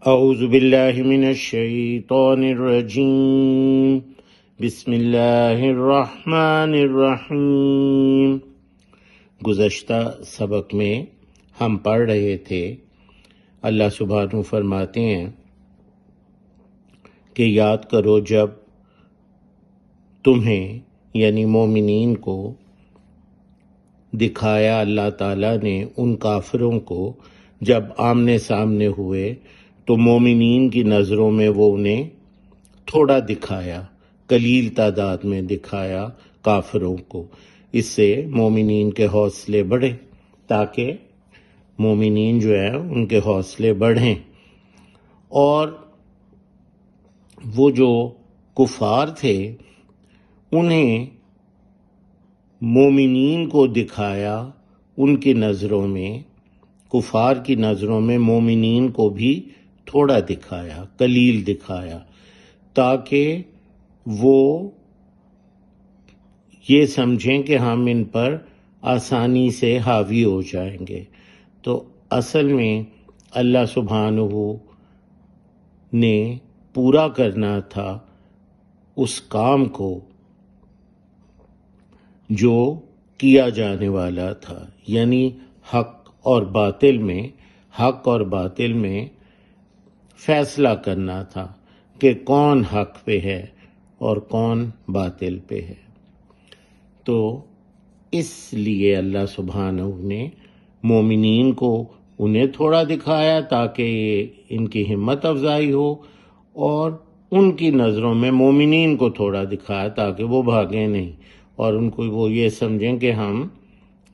اعوذ باللہ من الشیطان الرجیم بسم اللہ الرحمن الرحیم۔ گزشتہ سبق میں ہم پڑھ رہے تھے، اللہ سبحانہ فرماتے ہیں کہ یاد کرو جب تمہیں یعنی مومنین کو دکھایا اللہ تعالیٰ نے ان کافروں کو، جب آمنے سامنے ہوئے تو مومنین کی نظروں میں وہ انہیں تھوڑا دکھایا، قلیل تعداد میں دکھایا کافروں کو۔ اس سے مومنین کے حوصلے بڑھے، تاکہ مومنین جو ہیں ان کے حوصلے بڑھیں۔ اور وہ جو کفار تھے انہیں مومنین کو دکھایا، ان کی نظروں میں، کفار کی نظروں میں مومنین کو بھی تھوڑا دکھایا، قلیل دکھایا، تاکہ وہ یہ سمجھیں کہ ہم ان پر آسانی سے حاوی ہو جائیں گے۔ تو اصل میں اللہ سبحانہ نے پورا کرنا تھا اس کام کو جو کیا جانے والا تھا، یعنی حق اور باطل میں فیصلہ کرنا تھا کہ کون حق پہ ہے اور کون باطل پہ ہے۔ تو اس لیے اللہ سبحانہ نے مومنین کو انہیں تھوڑا دکھایا تاکہ ان کی ہمت افزائی ہو، اور ان کی نظروں میں مومنین کو تھوڑا دکھایا تاکہ وہ بھاگیں نہیں اور ان کو وہ یہ سمجھیں کہ ہم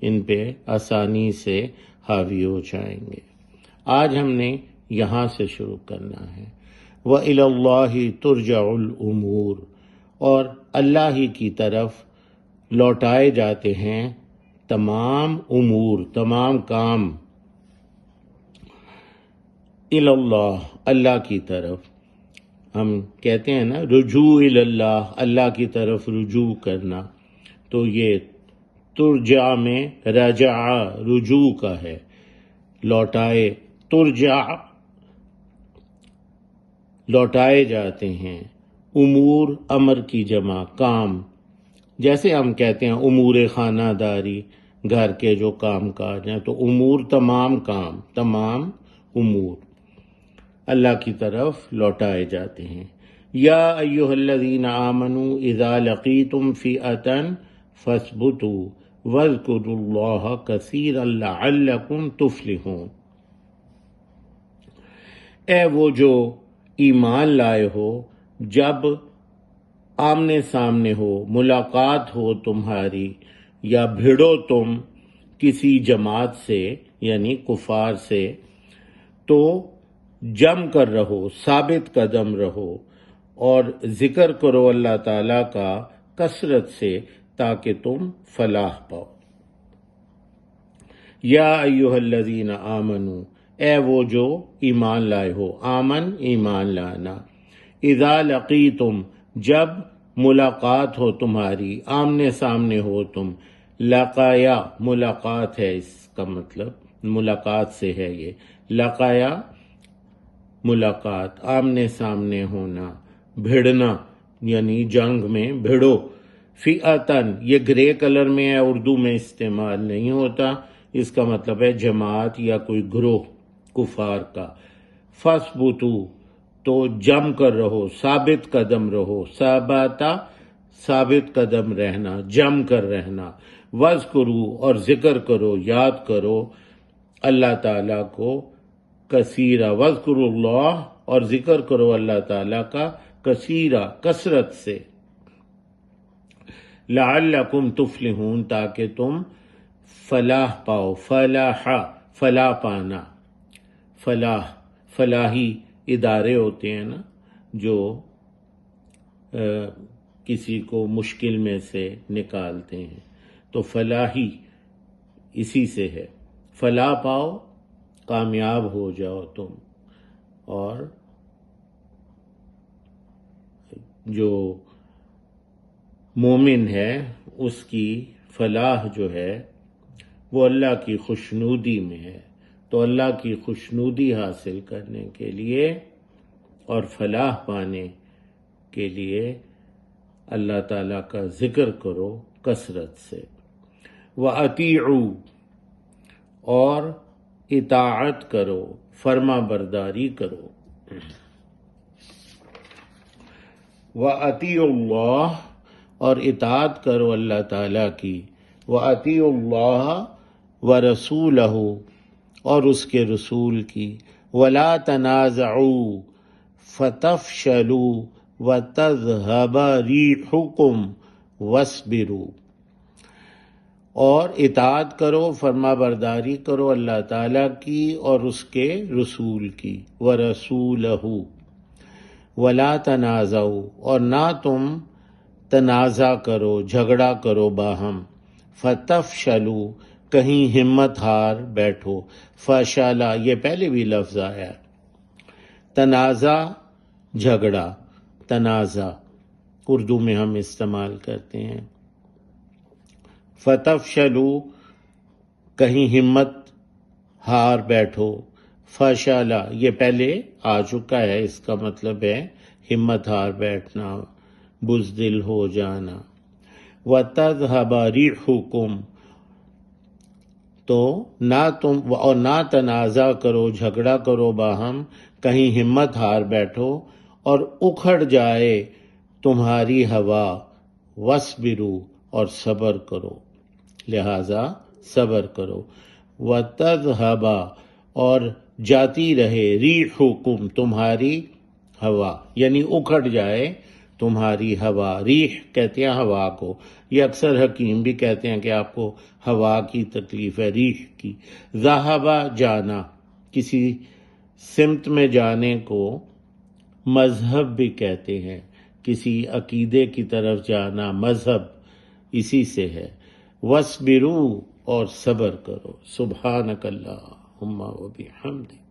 ان پہ آسانی سے حاوی ہو جائیں گے۔ آج ہم نے یہاں سے شروع کرنا ہے، وَإِلَى اللَّهِ تُرْجَعُ الْأُمُورُ، اور اللہ ہی کی طرف لوٹائے جاتے ہیں تمام امور، تمام کام۔ الی اللہ، اللہ کی طرف۔ ہم کہتے ہیں نا رجوع الی اللہ، اللہ کی طرف رجوع کرنا، تو یہ ترجع میں رجع رجوع کا ہے، لوٹائے، ترجع لوٹائے جاتے ہیں۔ امور امر کی جمع، کام، جیسے ہم کہتے ہیں امور خانہ داری، گھر کے جو کام کاج ہیں، تو امور تمام کام، تمام امور اللہ کی طرف لوٹائے جاتے ہیں۔ یا ایھا الذین آمنوا اذا لقیتم فئۃ فاثبتوا واذکروا اللہ کثیرا لعلکم تفلحون۔ اے وہ جو ایمان لائے ہو، جب آمنے سامنے ہو، ملاقات ہو تمہاری، یا بھیڑو تم کسی جماعت سے یعنی کفار سے، تو جم کر رہو، ثابت قدم رہو، اور ذکر کرو اللہ تعالیٰ کا کثرت سے تاکہ تم فلاح پاؤ۔ یا ایھا الذین آمنو، اے وہ جو ایمان لائے ہو، آمن ایمان لانا، اذا لقیتم جب ملاقات ہو تمہاری، آمنے سامنے ہو تم، لقایا ملاقات ہے، اس کا مطلب ملاقات سے ہے یہ، لقایا ملاقات، آمنے سامنے ہونا، بھیڑنا یعنی جنگ میں بھیڑو، فئتن یہ گرے کلر میں ہے، اردو میں استعمال نہیں ہوتا، اس کا مطلب ہے جماعت یا کوئی گروہ کفار کا۔ فاثبتوا تو جم کر رہو، ثابت قدم رہو، ثابتا ثابت قدم رہنا، جم کر رہنا، واذکروا اور ذکر کرو، یاد کرو اللہ تعالیٰ کو، کثیرا واذکروا اللہ اور ذکر کرو اللہ تعالیٰ کا، کثیرا کثرت سے، لعلکم تفلحون تاکہ تم فلاح پاؤ، فلاح پانا، فلاحی ادارے ہوتے ہیں نا جو کسی کو مشکل میں سے نکالتے ہیں، تو فلاحی اسی سے ہے، فلاح پاؤ، کامیاب ہو جاؤ تم، اور جو مومن ہے اس کی فلاح جو ہے وہ اللہ کی خوشنودی میں ہے، تو اللہ کی خوشنودی حاصل کرنے کے لیے اور فلاح پانے کے لیے اللہ تعالیٰ کا ذکر کرو کثرت سے۔ وَأَطِیعُوا، اور اطاعت کرو، فرما برداری کرو۔ وَأَطِیعُوا اللَّهَ، اور اطاعت کرو اللہ تعالیٰ کی۔ وَأَطِیعُوا اللَّهَ وَرَسُولَهُ، اور اس کے رسول کی۔ وَلَا تَنَازَعُوا فَتَفْشَلُوا وَتَذْهَبَ رِيحُكُمْ وَاصْبِرُوا، اور اطاعت کرو، فرما برداری کرو اللہ تعالیٰ کی اور اس کے رسول کی۔ وَرَسُولَهُ، وَلَا تَنَازَعُوا، اور نہ تم تنازع کرو، جھگڑا کرو باہم۔ فَتَفْشَلُوا، کہیں ہمت ہار بیٹھو۔ فَشَلَ، یہ پہلے بھی لفظ آیا ہے۔ تنازع جھگڑا، تنازع اردو میں ہم استعمال کرتے ہیں۔ فَتَفْشَلُوا، کہیں ہمت ہار بیٹھو۔ فَشَلَ، یہ پہلے آ چکا ہے، اس کا مطلب ہے ہمت ہار بیٹھنا، بزدل ہو جانا۔ وَتَذْهَبَ رِيحُكُمْ، تو نہ تنازع کرو، جھگڑا کرو باہم، کہیں ہمت ہار بیٹھو اور اکھڑ جائے تمہاری ہوا۔ وَاصْبِرُوا، اور صبر کرو، لہذا صبر کرو۔ وَتَذْهَبَ، اور جاتی رہے، رِيحُكُمْ، تمہاری ہوا، یعنی اکھڑ جائے تمہاری ہوا۔ ریح کہتے ہیں ہوا کو، یہ اکثر حکیم بھی کہتے ہیں کہ آپ کو ہوا کی تکلیف ہے، ریح کی۔ ذہبہ، جانا، کسی سمت میں جانے کو مذہب بھی کہتے ہیں، کسی عقیدے کی طرف جانا مذہب اسی سے ہے۔ وَاصْبِرُوا، اور صبر کرو۔ سبحانک اللہم و بحمدک۔